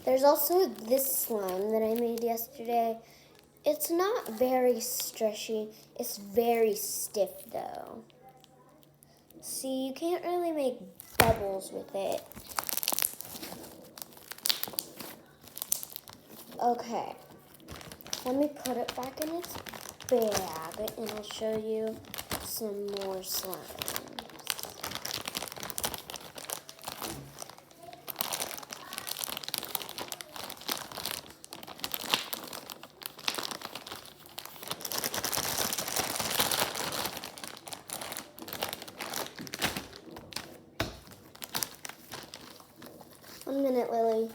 There's also this slime that I made yesterday. It's not very stretchy. It's very stiff though. See, you can't really make bubbles with it. Okay, let me put it back in its bag and I'll show you some more slimes. 1 minute, Lily.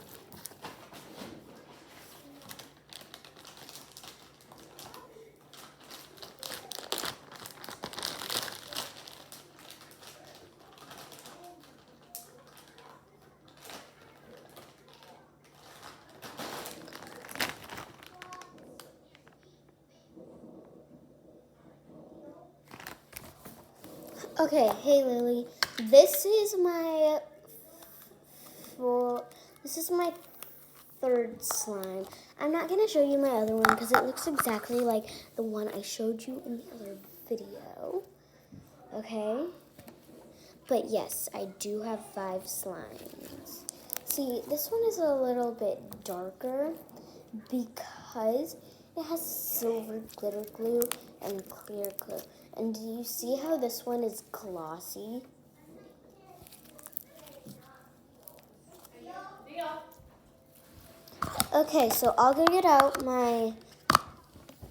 Okay, hey Lily. This is my third slime. I'm not gonna show you my other one because it looks exactly like the one I showed you in the other video. Okay? But yes, I do have 5 slimes. See, this one is a little bit darker because it has silver glitter glue and clear glue. And do you see how this one is glossy? Okay, so I'll go get out my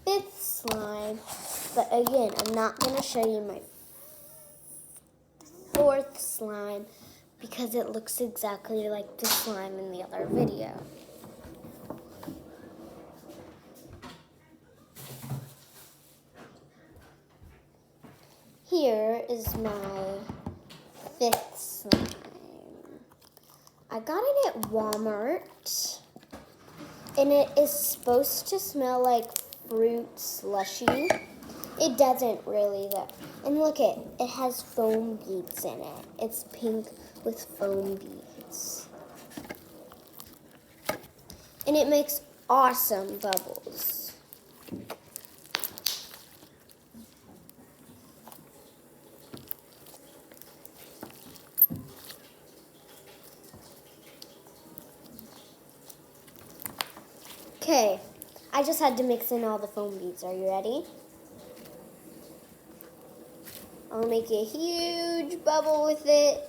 5th slime. But again, I'm not going to show you my 4th slime because it looks exactly like the slime in the other video. Here is my 5th slime. I got it at Walmart, and it is supposed to smell like fruit slushy. It doesn't really though. And look it has foam beads in it. It's pink with foam beads. And it makes awesome bubbles. Okay, I just had to mix in all the foam beads. Are you ready? I'll make a huge bubble with it.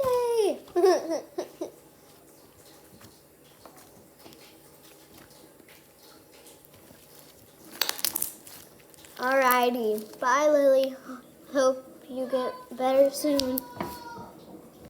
Yay! Alrighty, bye Lily. Hope you get better soon.